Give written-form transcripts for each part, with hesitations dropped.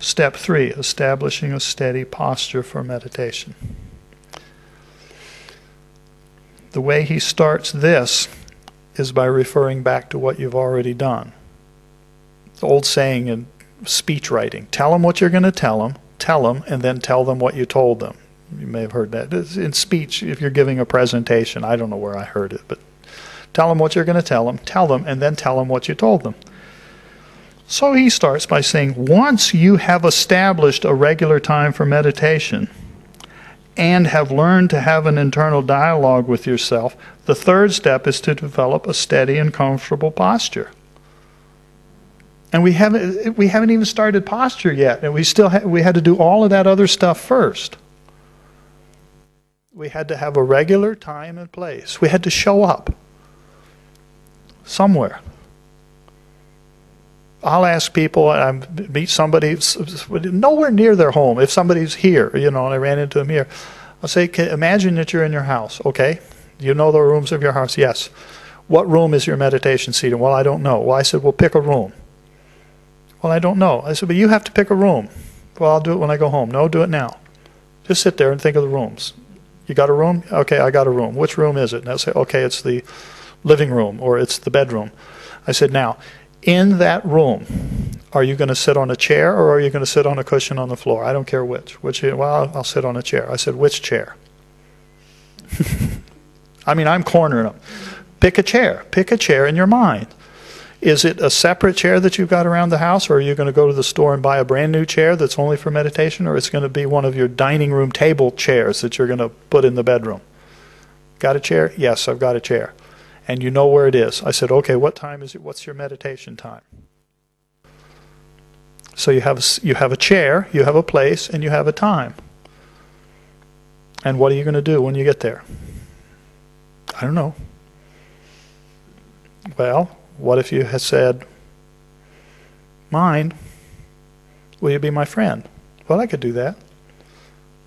Step 3, establishing a steady posture for meditation. The way he starts this is by referring back to what you've already done. The old saying in speech writing, tell them what you're going to tell them, and then tell them what you told them. You may have heard that. In speech, if you're giving a presentation, I don't know where I heard it, but tell them what you're going to tell them, and then tell them what you told them. So he starts by saying, once you have established a regular time for meditation and have learned to have an internal dialogue with yourself, the third step is to develop a steady and comfortable posture. And we haven't even started posture yet, and we had to do all of that other stuff first. We had to have a regular time and place. We had to show up somewhere. I'll ask people, I meet somebody nowhere near their home. If somebody's here, and I ran into them here, I'll say, imagine that you're in your house, okay? You know the rooms of your house? Yes. What room is your meditation seat in? Well, I don't know. Well, I said, well, pick a room. Well, I don't know. I said, but you have to pick a room. Well, I'll do it when I go home. No, do it now. Just sit there and think of the rooms. You got a room? Okay, I got a room. Which room is it? And I'll say, okay, it's the living room or it's the bedroom. I said, now, in that room, are you going to sit on a chair or are you going to sit on a cushion on the floor? I don't care which. Well, I'll sit on a chair. I said, which chair? I mean, I'm cornering them. Pick a chair. Pick a chair in your mind. Is it a separate chair that you've got around the house, or are you going to go to the store and buy a brand new chair that's only for meditation, or it's going to be one of your dining room table chairs that you're going to put in the bedroom? Got a chair? Yes, I've got a chair. And you know where it is. I said, okay, what time is it? What's your meditation time? So you have a chair, you have a place, and you have a time. And what are you going to do when you get there? I don't know. Well, what if you had said, mine, will you be my friend? Well, I could do that.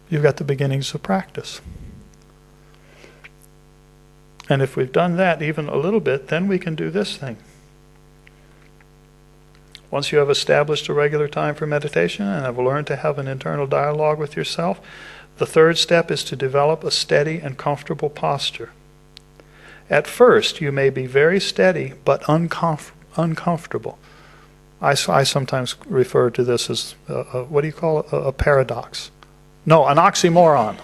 You've got the beginnings of practice. And if we've done that even a little bit, then we can do this thing. Once you have established a regular time for meditation and have learned to have an internal dialogue with yourself, the third step is to develop a steady and comfortable posture. At first, you may be very steady but uncomfortable. I sometimes refer to this as, what do you call it? A paradox. No, an oxymoron.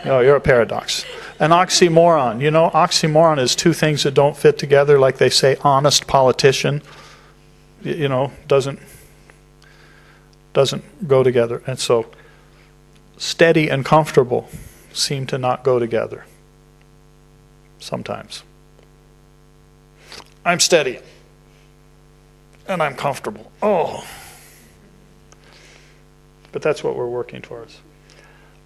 No, you're a paradox. An oxymoron. You know, oxymoron is two things that don't fit together, like they say honest politician, doesn't go together. And so steady and comfortable seem to not go together. Sometimes. I'm steady. And I'm comfortable. Oh. But that's what we're working towards.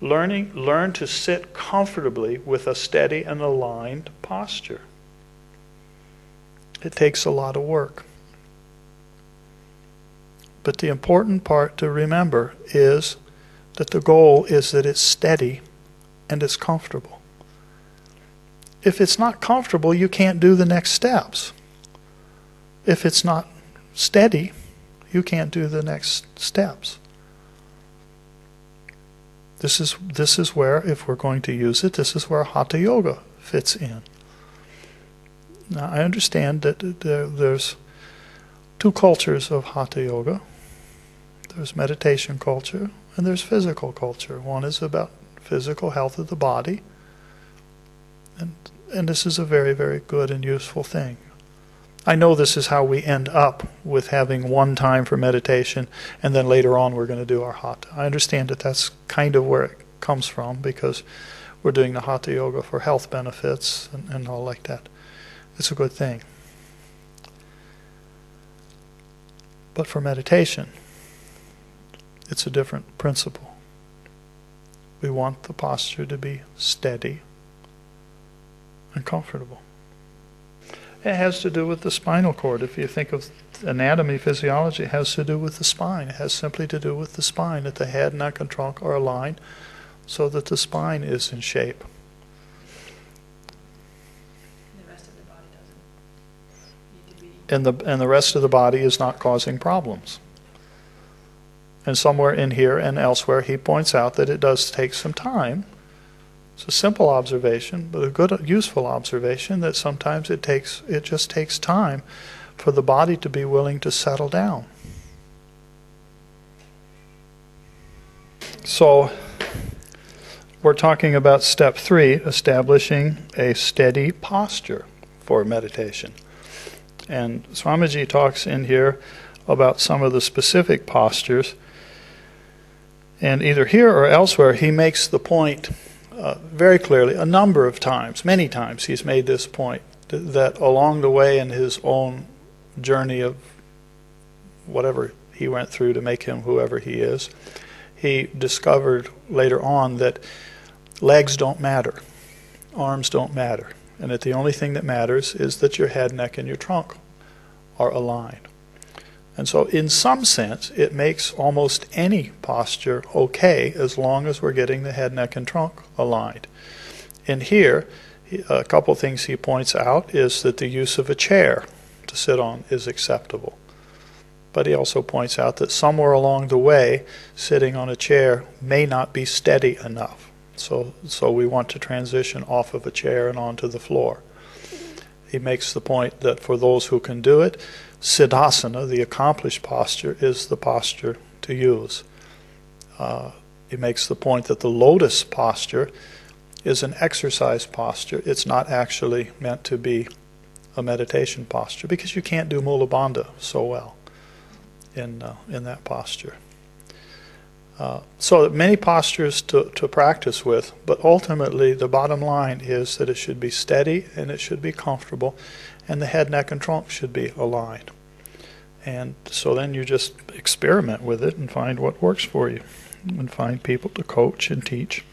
Learn to sit comfortably with a steady and aligned posture. It takes a lot of work. But the important part to remember is that the goal is that it's steady and it's comfortable. If it's not comfortable, you can't do the next steps. If it's not steady, you can't do the next steps. This is where, if we're going to use it, this is where Hatha Yoga fits in. Now, I understand that there's two cultures of Hatha Yoga. There's meditation culture and there's physical culture. One is about physical health of the body. And this is a very, very good and useful thing. I know this is how we end up with having one time for meditation, and then later on we're going to do our Hatha. I understand that that's kind of where it comes from, because we're doing the Hatha Yoga for health benefits and all like that. It's a good thing. But for meditation, it's a different principle. We want the posture to be steady and comfortable. It has to do with the spinal cord. If you think of anatomy, physiology, it has to do with the spine. It has simply to do with the spine, that the head, neck, and trunk are aligned so that the spine is in shape. The rest of the body doesn't need to be... And the rest of the body is not causing problems. And somewhere in here and elsewhere, he points out that it does take some time. It's a simple observation, but a good, useful observation, that sometimes it just takes time for the body to be willing to settle down. So, we're talking about step 3, establishing a steady posture for meditation. And Swamiji talks in here about some of the specific postures. And either here or elsewhere, he makes the point very clearly, a number of times, many times he's made this point, that along the way in his own journey of whatever he went through to make him whoever he is, he discovered later on that legs don't matter, arms don't matter, and that the only thing that matters is that your head, neck, and your trunk are aligned. And so in some sense, it makes almost any posture okay as long as we're getting the head, neck, and trunk aligned. And here, a couple things he points out is that the use of a chair to sit on is acceptable. But he also points out that somewhere along the way, sitting on a chair may not be steady enough. So we want to transition off of a chair and onto the floor. He makes the point that for those who can do it, Siddhasana, the accomplished posture, is the posture to use. He makes the point that the lotus posture is an exercise posture. It's not actually meant to be a meditation posture, because you can't do Mula Bandha so well in that posture. So many postures to practice with, but ultimately the bottom line is that it should be steady and it should be comfortable, and the head, neck, and trunk should be aligned. And so then you just experiment with it and find what works for you, and find people to coach and teach.